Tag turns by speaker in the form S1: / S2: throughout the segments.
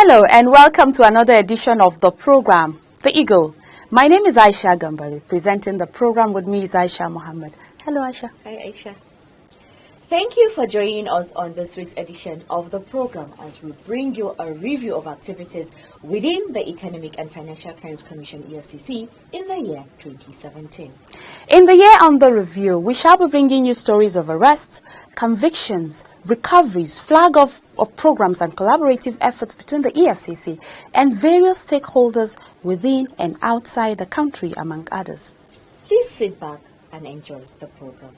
S1: Hello and welcome to another edition of the program, The Eagle. My name is Aisha Gambari. Presenting the program with me is Aisha Mohammed. Hello Aisha.
S2: Hi Aisha. Thank you for joining us on this week's edition of the program as we bring you a review of activities within the Economic and Financial Crimes Commission EFCC in the year 2017.
S1: In the year under review, we shall be bringing you stories of arrests, convictions, recoveries, flag of programs and collaborative efforts between the EFCC and various stakeholders within and outside the country, among others.
S2: Please sit back and enjoy the program.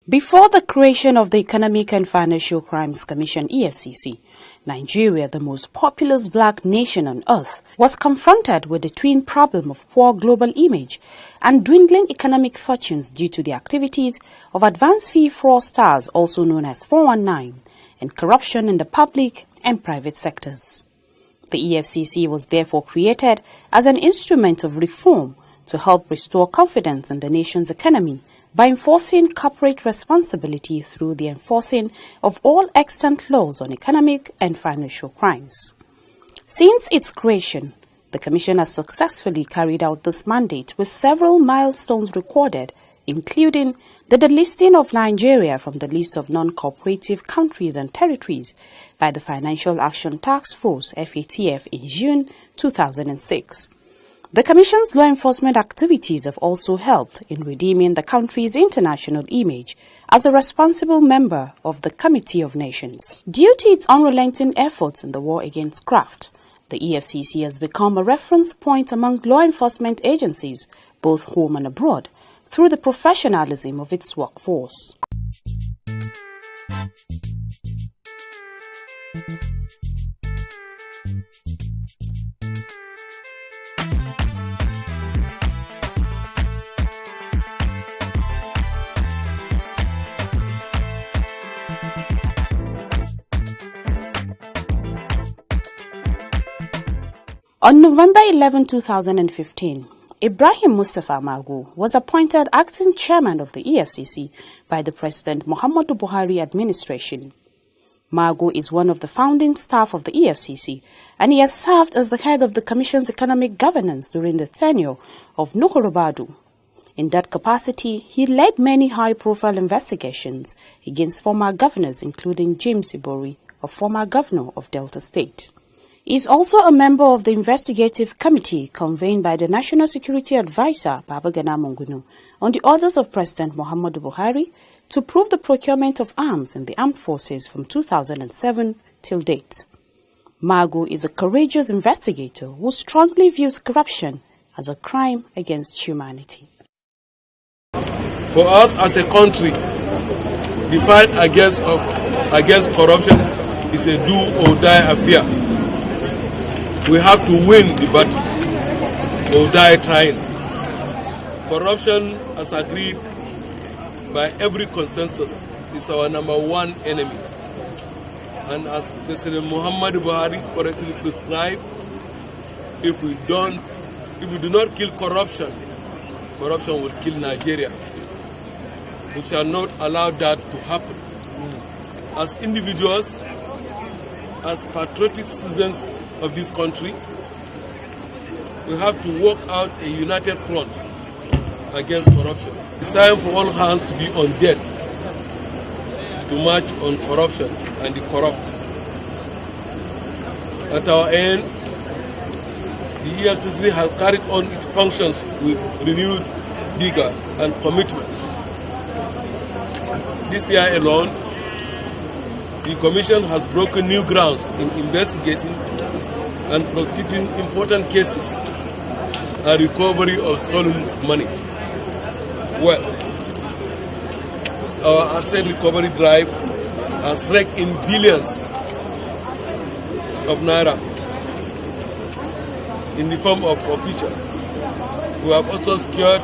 S1: Before the creation of the Economic and Financial Crimes Commission EFCC, Nigeria, the most populous black nation on earth, was confronted with the twin problem of poor global image and dwindling economic fortunes due to the activities of advanced fee fraudsters, also known as 419, and corruption in the public and private sectors. The EFCC was therefore created as an instrument of reform to help restore confidence in the nation's economy by enforcing corporate responsibility through the enforcing of all extant laws on economic and financial crimes. Since its creation, the Commission has successfully carried out this mandate with several milestones recorded, including the delisting of Nigeria from the list of non-cooperative countries and territories by the Financial Action Task Force (FATF) in June 2006. The Commission's law enforcement activities have also helped in redeeming the country's international image as a responsible member of the Committee of Nations. Due to its unrelenting efforts in the war against graft, the EFCC has become a reference point among law enforcement agencies, both home and abroad, through the professionalism of its workforce. On November 11, 2015, Ibrahim Mustafa Magu was appointed acting chairman of the EFCC by the President Muhammadu Buhari administration. Magu is one of the founding staff of the EFCC, and he has served as the head of the Commission's economic governance during the tenure of Nuhu Ribadu. In that capacity, he led many high-profile investigations against former governors, including James Ibori, a former governor of Delta State. He is also a member of the investigative committee convened by the National Security Advisor, Babagana Mungunu, on the orders of President Muhammadu Buhari to prove the procurement of arms in the armed forces from 2007 till date. Magu is a courageous investigator who strongly views corruption as a crime against humanity.
S3: For us as a country, the fight against corruption is a do-or-die affair. We have to win the battle or die trying. Corruption, as agreed by every consensus, is our number one enemy. And as President Muhammadu Buhari correctly prescribed, if we do not kill corruption, corruption will kill Nigeria. We shall not allow that to happen. As individuals, as patriotic citizens of this country, we have to work out a united front against corruption. It's time for all hands to be on deck to march on corruption and the corrupt. At our end, the EFCC has carried on its functions with renewed vigor and commitment. This year alone, the Commission has broken new grounds in investigating and prosecuting important cases and recovery of stolen money, wealth, our asset recovery drive has raked in billions of naira in the form of features. We have also secured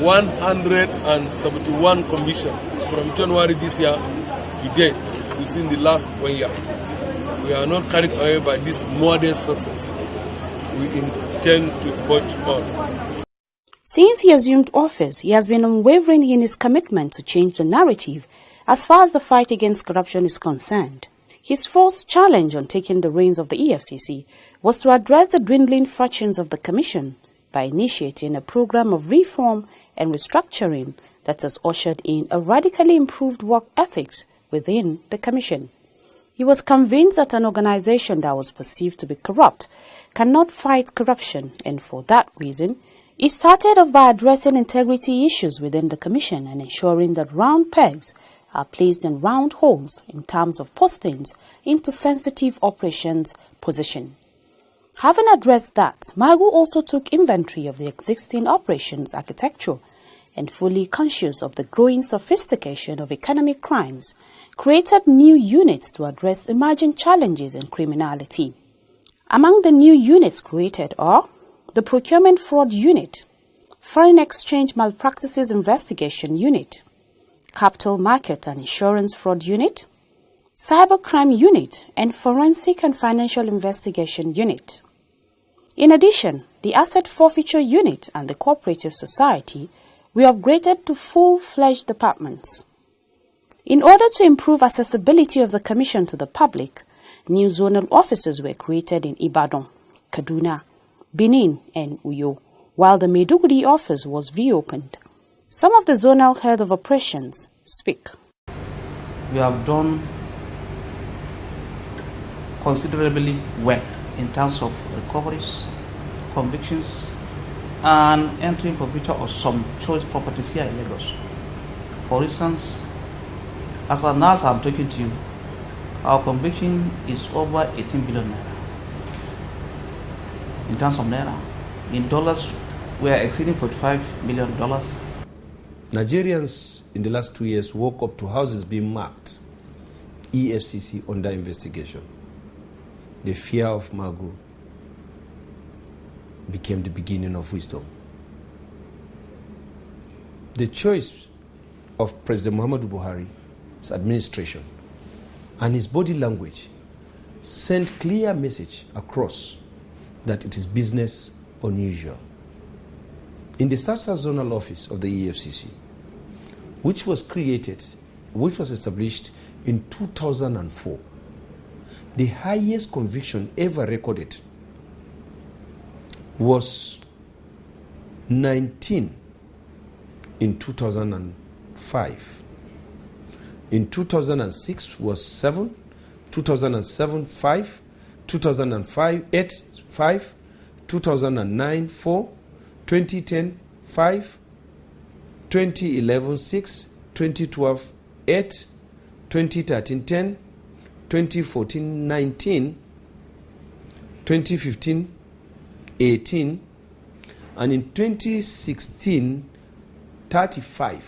S3: 171 convictions from January this year to date within the last 1 year. We are not carried away by this modest success. We intend to forge on.
S1: Since he assumed office, he has been unwavering in his commitment to change the narrative as far as the fight against corruption is concerned. His first challenge on taking the reins of the EFCC was to address the dwindling fortunes of the Commission by initiating a program of reform and restructuring that has ushered in a radically improved work ethics within the Commission. He was convinced that an organization that was perceived to be corrupt cannot fight corruption, and for that reason, he started off by addressing integrity issues within the Commission and ensuring that round pegs are placed in round holes in terms of postings into sensitive operations position. Having addressed that, Magu also took inventory of the existing operations architecture and fully conscious of the growing sophistication of economic crimes, created new units to address emerging challenges in criminality. Among the new units created are the Procurement Fraud Unit, Foreign Exchange Malpractices Investigation Unit, Capital Market and Insurance Fraud Unit, Cybercrime Unit, and Forensic and Financial Investigation Unit. In addition, the Asset Forfeiture Unit and the Cooperative Society were upgraded to full-fledged departments. In order to improve accessibility of the Commission to the public, new zonal offices were created in Ibadan, Kaduna, Benin, and Uyo, while the Maiduguri office was reopened. Some of the zonal head of operations speak.
S4: We have done considerably well in terms of recoveries, convictions, and entering forfeiture of some choice properties here in Lagos. For instance, as an nurse I'm talking to you, our conviction is over 18 billion naira. In terms of naira, in dollars, we are exceeding $45 million.
S5: Nigerians in the last 2 years woke up to houses being marked EFCC under investigation. The fear of Magu became the beginning of wisdom. The choice of President Muhammadu Buhari's administration and his body language sent clear message across that it is business unusual. In the South Zonal Office of the EFCC, which was established in 2004, the highest conviction ever recorded was 19 in 2005. In 2006 was 7, 2007 5, 2005 8, 5, 2009 4, 2010 5, 2011 6, 2012 8, 2013 10, 2014 19, 2015 18, and in 2016 35.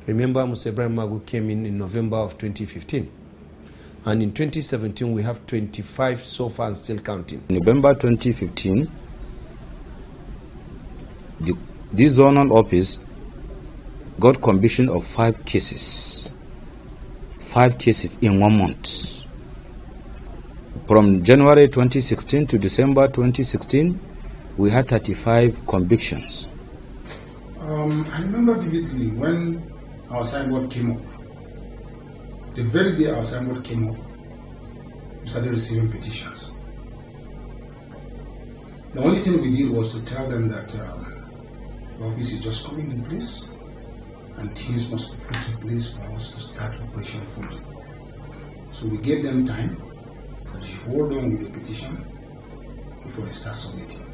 S5: Remember, Mr. Ibrahim Magu came in November of 2015, and in 2017 we have 25 so far and still counting.
S6: In November 2015, this zonal office got conviction of 5 cases. 5 cases in 1 month. From January 2016 to December 2016, we had 35 convictions.
S7: I remember vividly when our signboard came up. The very day our signboard came up, we started receiving petitions. The only thing we did was to tell them that the office is just coming in place and things must be put in place for us to start operation fully. So we gave them time to hold on with the petition before they start submitting.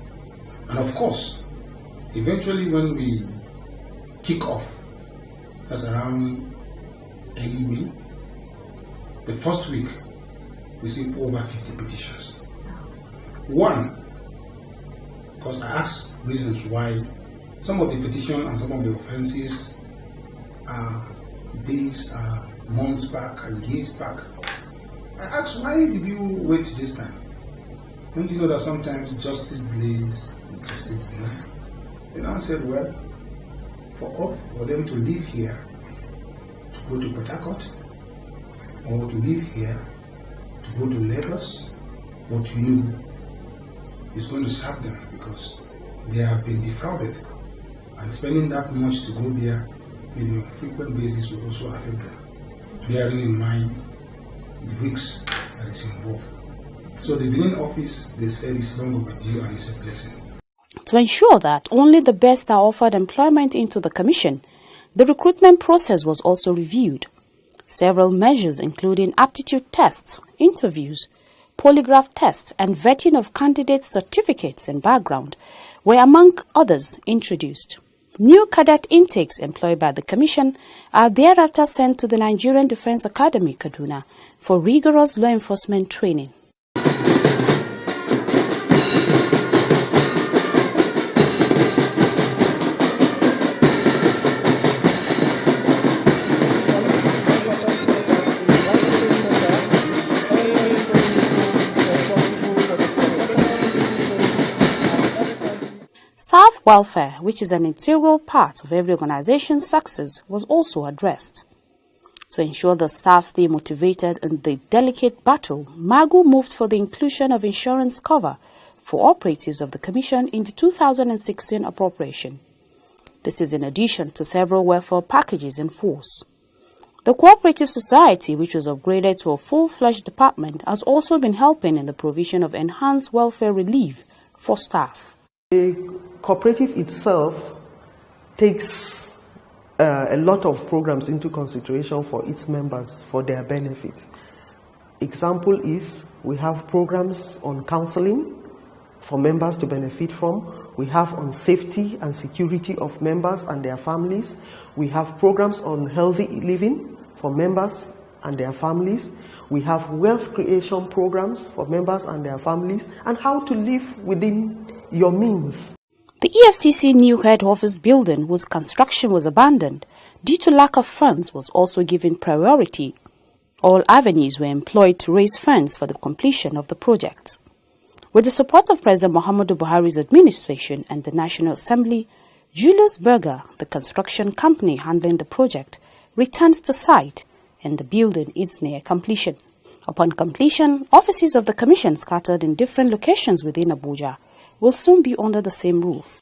S7: And of course, eventually when we kick off, that's around early May, the first week, we received over 50 petitions. One, because I asked reasons why some of the petition and some of the offenses are days, months back, and years back. I asked, why did you wait this time? Don't you know that sometimes justice delays, justice denied? Then I said, well, for them to live here, to go to Port Harcourt, or to live here, to go to Lagos, or to Enugu, is going to serve them because they have been defrauded. And spending that much to go there on a frequent basis will also affect them, bearing in mind the risks that is involved. So the Benin office, they said, is long overdue and it's a blessing.
S1: To ensure that only the best are offered employment into the commission, the recruitment process was also reviewed. Several measures, including aptitude tests, interviews, polygraph tests, and vetting of candidates' certificates and background, were among others introduced. New cadet intakes employed by the Commission are thereafter sent to the Nigerian Defense Academy, Kaduna, for rigorous law enforcement training. Staff welfare, which is an integral part of every organization's success, was also addressed. To ensure the staff stay motivated in the delicate battle, Magu moved for the inclusion of insurance cover for operatives of the Commission in the 2016 appropriation. This is in addition to several welfare packages in force. The Cooperative Society, which was upgraded to a full-fledged department, has also been helping in the provision of enhanced welfare relief for staff.
S8: The cooperative itself takes a lot of programs into consideration for its members for their benefit. Example is we have programs on counseling for members to benefit from. We have on safety and security of members and their families. We have programs on healthy living for members and their families. We have wealth creation programs for members and their families, and how to live within your means.
S1: The EFCC new head office building, whose construction was abandoned due to lack of funds, was also given priority. All avenues were employed to raise funds for the completion of the project. With the support of President Muhammadu Buhari's administration and the National Assembly, Julius Berger, the construction company handling the project, returned to site, and the building is near completion. Upon completion, offices of the Commission scattered in different locations within Abuja will soon be under the same roof.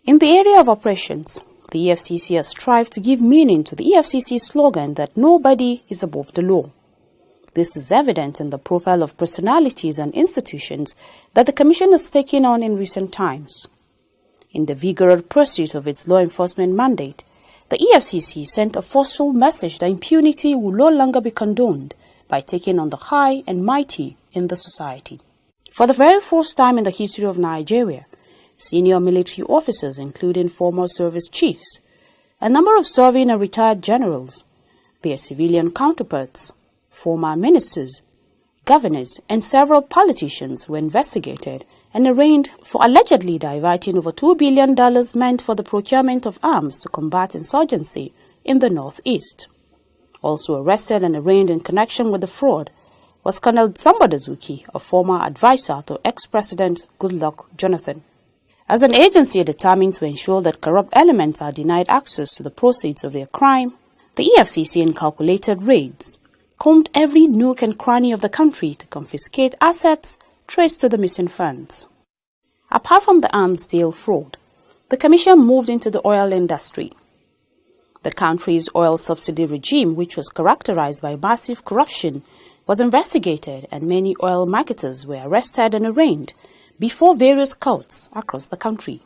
S1: In the area of operations, the EFCC has strived to give meaning to the EFCC slogan that nobody is above the law. This is evident in the profile of personalities and institutions that the Commission has taken on in recent times. In the vigorous pursuit of its law enforcement mandate, the EFCC sent a forceful message that impunity will no longer be condoned by taking on the high and mighty in the society. For the very first time in the history of Nigeria, senior military officers, including former service chiefs, a number of serving and retired generals, their civilian counterparts, former ministers, governors, and several politicians were investigated and arraigned for allegedly diverting over $2 billion meant for the procurement of arms to combat insurgency in the Northeast. Also arrested and arraigned in connection with the fraud was Colonel Sambadazuki, a former advisor to ex-President Goodluck Jonathan. As an agency determined to ensure that corrupt elements are denied access to the proceeds of their crime, the EFCC, in calculated raids, combed every nook and cranny of the country to confiscate assets traced to the missing funds. Apart from the arms deal fraud, the Commission moved into the oil industry. The country's oil subsidy regime, which was characterized by massive corruption, was investigated, and many oil marketers were arrested and arraigned before various courts across the country.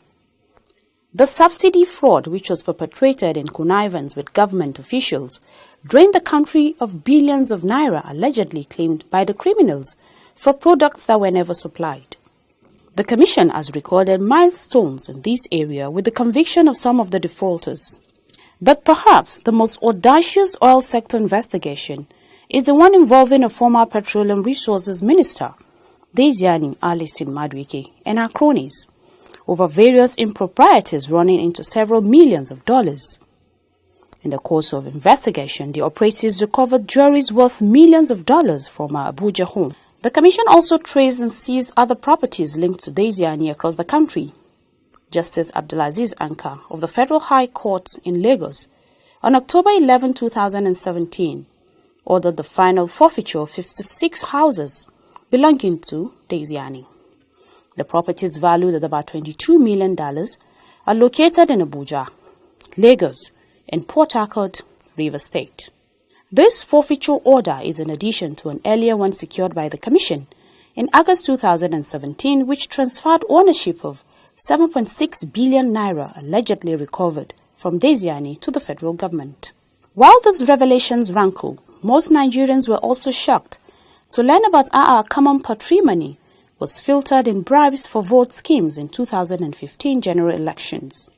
S1: The subsidy fraud, which was perpetrated in connivance with government officials, drained the country of billions of naira allegedly claimed by the criminals for products that were never supplied. The Commission has recorded milestones in this area with the conviction of some of the defaulters. But perhaps the most audacious oil sector investigation is the one involving a former Petroleum Resources Minister, Desiani Alison Madueke, and her cronies, over various improprieties running into several millions of dollars. In the course of investigation, the operatives recovered jewelries worth millions of dollars from her Abuja home. The Commission also traced and seized other properties linked to Desiani across the country. Justice Abdulaziz Anka of the Federal High Court in Lagos, on October 11, 2017, ordered the final forfeiture of 56 houses belonging to Desiani. The properties, valued at about $22 million, are located in Abuja, Lagos, and Port Harcourt, Rivers State. This forfeiture order is in addition to an earlier one secured by the Commission in August 2017, which transferred ownership of 7.6 billion naira allegedly recovered from Desiani to the federal government. While these revelations rankle, most Nigerians were also shocked to learn about how our common patrimony was filtered in bribes for vote schemes in 2015 general elections.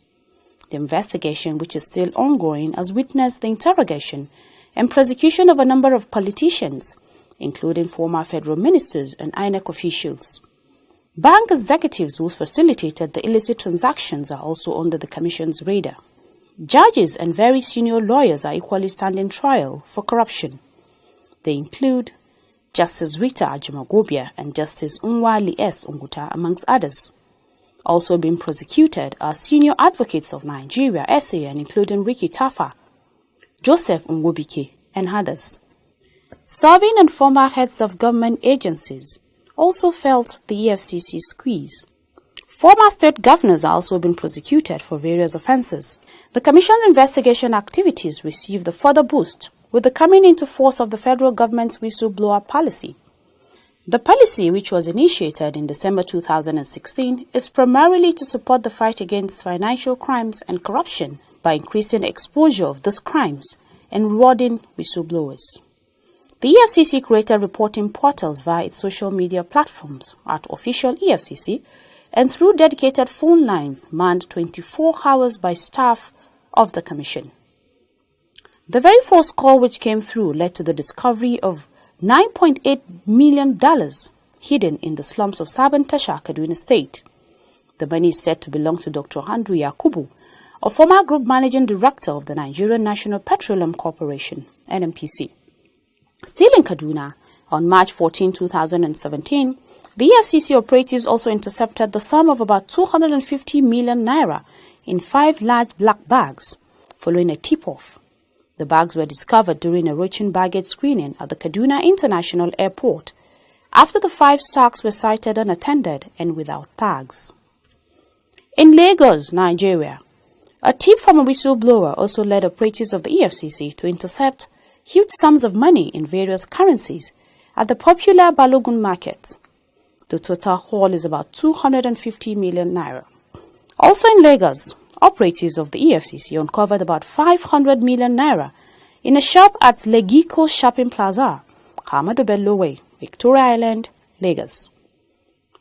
S1: The investigation, which is still ongoing, has witnessed the interrogation and prosecution of a number of politicians, including former federal ministers and INEC officials. Bank executives who facilitated the illicit transactions are also under the Commission's radar. Judges and very senior lawyers are equally standing trial for corruption. They include Justice Rita Ajimagobia and Justice Unwali S. Unguta, amongst others. Also being prosecuted are senior advocates of Nigeria, SAN, including Ricky Tafa, Joseph Nwobike, and others. Serving and former heads of government agencies also felt the EFCC squeeze. Former state governors are also being prosecuted for various offences. The Commission's investigation activities received a further boost with the coming into force of the federal government's whistleblower policy. The policy, which was initiated in December 2016, is primarily to support the fight against financial crimes and corruption by increasing exposure of these crimes and rewarding whistleblowers. The EFCC created reporting portals via its social media platforms at Official EFCC and through dedicated phone lines manned 24 hours by staff of the Commission. The very first call which came through led to the discovery of $9.8 million hidden in the slums of Sabon Tasha, Kaduna State. The money is said to belong to Dr. Andrew Yakubu, a former group managing director of the Nigerian National Petroleum Corporation, NNPC. Still in Kaduna, on March 14, 2017, the EFCC operatives also intercepted the sum of about 250 million naira in 5 large black bags, following a tip-off. The bags were discovered during a routine baggage screening at the Kaduna International Airport, after the 5 sacks were sighted unattended and without tags. In Lagos, Nigeria, a tip from a whistleblower also led operatives of the EFCC to intercept huge sums of money in various currencies at the popular Balogun market. The total haul is about 250 million naira. Also in Lagos, operatives of the EFCC uncovered about 500 million naira in a shop at Legiko Shopping Plaza, Hamadu Bello Way, Victoria Island, Lagos.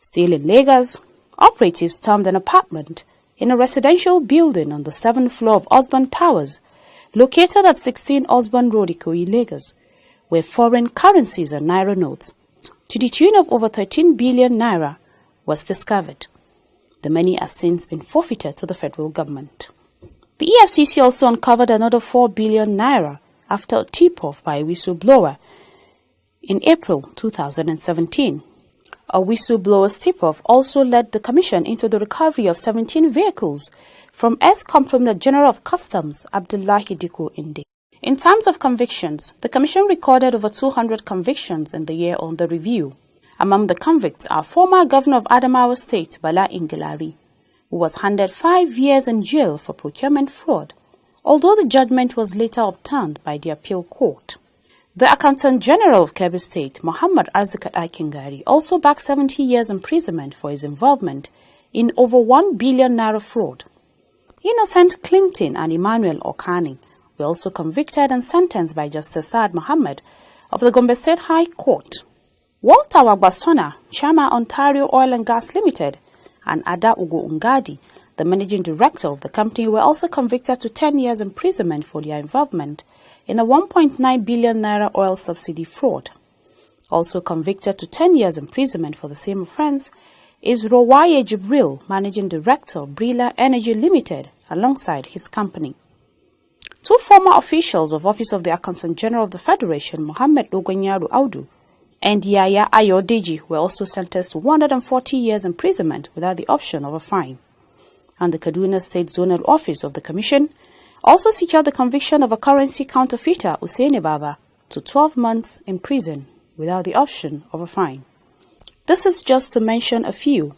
S1: Still in Lagos, operatives stormed an apartment in a residential building on the 7th floor of Osborne Towers, located at 16 Osborne Road, Ikoyi, Lagos, where foreign currencies and naira notes to the tune of over 13 billion naira was discovered. The money has since been forfeited to the federal government. The EFCC also uncovered another 4 billion naira after a tip-off by a whistleblower in April 2017. A whistleblower's tip-off also led the Commission into the recovery of 17 vehicles from ex-Comptroller General of Customs Abdullahi Diko Inde. In terms of convictions, the Commission recorded over 200 convictions in the year under review. Among the convicts are former Governor of Adamawa State, Bala Ingilari, who was handed 5 years in jail for procurement fraud, although the judgment was later overturned by the appeal court. The Accountant General of Kebbi State, Muhammad Arzikat Aikingari, also backed 70 years imprisonment for his involvement in over 1 billion naira fraud. Innocent Clinton and Emmanuel Okani were also convicted and sentenced by Justice Saad Mohammed of the Gombe State High Court. Walter Wagbasona, Chairman Ontario Oil and Gas Limited, and Ada Ugo Ungadi, the managing director of the company, were also convicted to 10 years imprisonment for their involvement in a 1.9 billion naira oil subsidy fraud. Also convicted to 10 years imprisonment for the same offense is Rowaye Jibril, managing director of Brila Energy Limited, alongside his company. Two former officials of Office of the Accountant General of the Federation, Mohammed Dogonyaru Audu and Yaya Ayodeji, were also sentenced to 140 years imprisonment without the option of a fine. And the Kaduna State Zonal Office of the Commission also secured the conviction of a currency counterfeiter, Usaini Baba, to 12 months in prison without the option of a fine. This is just to mention a few.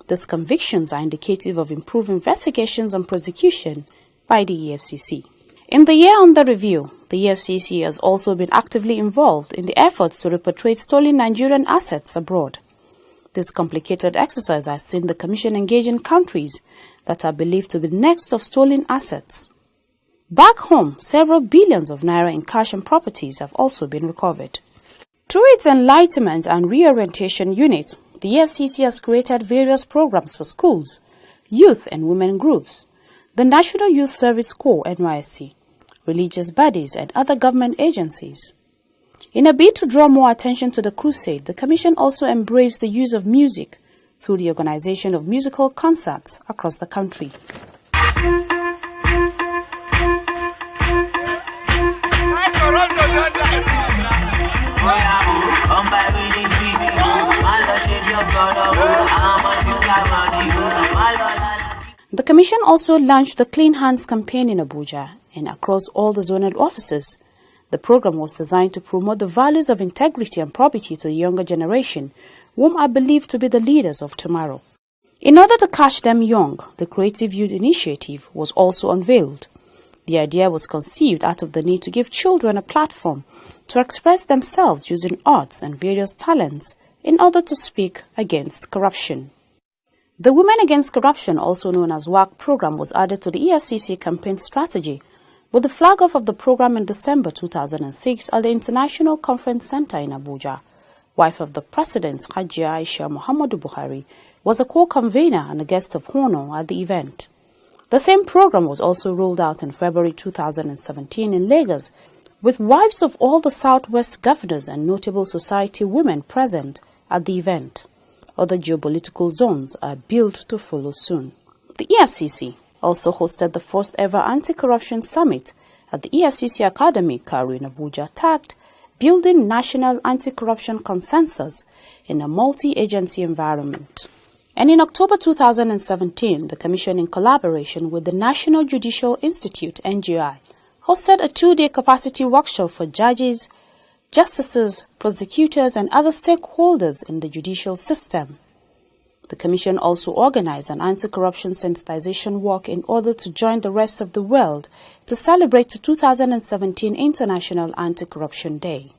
S1: These convictions are indicative of improved investigations and prosecution by the EFCC. In the year under review, the EFCC has also been actively involved in the efforts to repatriate stolen Nigerian assets abroad. This complicated exercise has seen the Commission engage in countries that are believed to be next of stolen assets. Back home, several billions of naira in cash and properties have also been recovered. Through its Enlightenment and Reorientation Unit, the EFCC has created various programs for schools, youth and women groups, the National Youth Service Corps (NYSC), religious bodies and other government agencies. In a bid to draw more attention to the crusade, the Commission also embraced the use of music through the organization of musical concerts across the country. The Commission also launched the Clean Hands campaign in Abuja and across all the zonal offices. The program was designed to promote the values of integrity and probity to the younger generation, whom are believed to be the leaders of tomorrow. In order to catch them young, the Creative Youth Initiative was also unveiled. The idea was conceived out of the need to give children a platform to express themselves using arts and various talents in order to speak against corruption. The Women Against Corruption, also known as WAC program, was added to the EFCC campaign strategy with the flag-off of the program in December 2006 at the International Conference Center in Abuja. Wife of the President, Hajia Aisha Muhammadu Buhari, was a co-convener and a guest of honor at the event. The same program was also rolled out in February 2017 in Lagos, with wives of all the Southwest governors and notable society women present at the event. Other geopolitical zones are built to follow soon. The EFCC also hosted the first ever anti-corruption summit at the EFCC Academy, Karu in Abuja, tagged Building National Anti-Corruption Consensus in a Multi-Agency Environment. And in October 2017, the Commission, in collaboration with the National Judicial Institute, NJI, hosted a 2-day capacity workshop for judges, justices, prosecutors, and other stakeholders in the judicial system. The Commission also organized an anti-corruption sensitization walk in order to join the rest of the world to celebrate the 2017 International Anti-Corruption Day.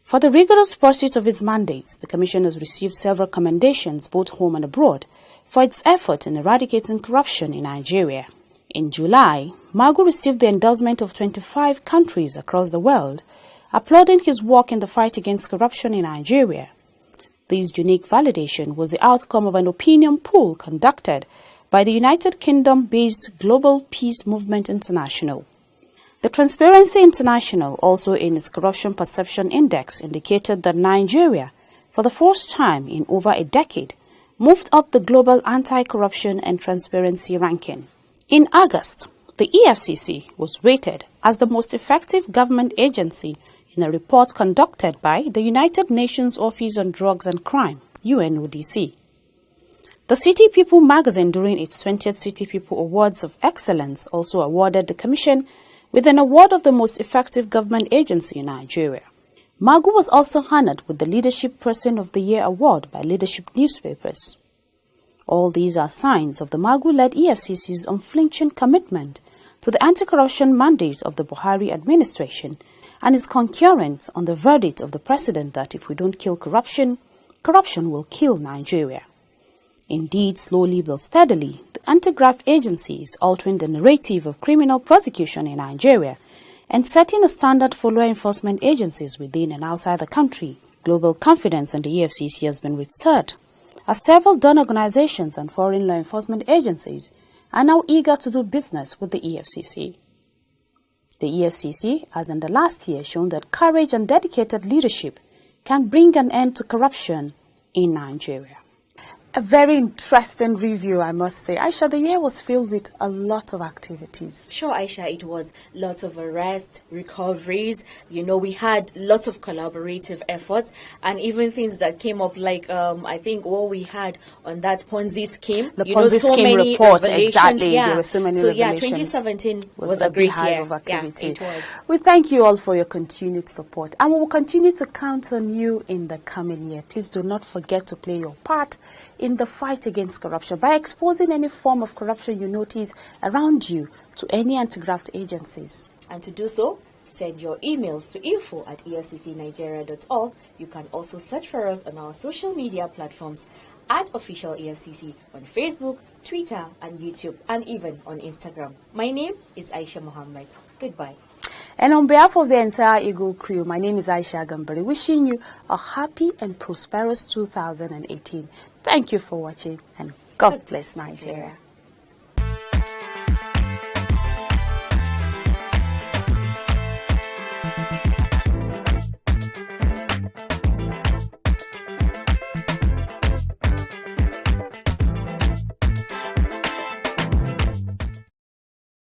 S1: For the rigorous pursuit of its mandates, the Commission has received several commendations both home and abroad for its effort in eradicating corruption in Nigeria. In July, Magu received the endorsement of 25 countries across the world, applauding his work in the fight against corruption in Nigeria. This unique validation was the outcome of an opinion poll conducted by the United Kingdom-based Global Peace Movement International. The Transparency International, also in its Corruption Perception Index, indicated that Nigeria, for the first time in over a decade, moved up the global anti-corruption and transparency ranking. In August, the EFCC was rated as the most effective government agency in a report conducted by the United Nations Office on Drugs and Crime, UNODC. The City People magazine, during its 20th City People Awards of Excellence, also awarded the Commission with an award of the most effective government agency in Nigeria. Magu was also honored with the Leadership Person of the Year award by Leadership Newspapers. All these are signs of the Magu-led EFCC's unflinching commitment to the anti-corruption mandate of the Buhari administration and is concurrent on the verdict of the president that if we don't kill corruption, corruption will kill Nigeria. Indeed, slowly but steadily, the anti-graft agency is altering the narrative of criminal prosecution in Nigeria and setting a standard for law enforcement agencies within and outside the country. Global confidence in the EFCC has been restored, as several donor organizations and foreign law enforcement agencies are now eager to do business with the EFCC. The EFCC has in the last year shown that courage and dedicated leadership can bring an end to corruption in Nigeria. A very interesting review, I must say. Aisha, the year was filled with a lot of activities.
S2: Sure, Aisha, it was lots of arrests, recoveries. You know, we had lots of collaborative efforts and even things that came up like, I think what we had on that Ponzi scheme.
S1: The Ponzi scheme report, exactly.
S2: Yeah.
S1: There were so many revelations.
S2: 2017 was a great year
S1: of activity.
S2: Yeah, it was.
S1: We thank you all for your continued support and we will continue to count on you in the coming year. Please do not forget to play your part in the fight against corruption by exposing any form of corruption you notice around you to any anti-graft agencies.
S2: And to do so, send your emails to info@efccnigeria.org. You can also search for us on our social media platforms @official EFCC on Facebook, Twitter, and YouTube, and even on Instagram. My name is Aisha Mohammed. Goodbye.
S1: And on behalf of the entire Eagle crew, my name is Aisha Gambari, wishing you a happy and prosperous 2018. Thank you for watching and God bless Nigeria.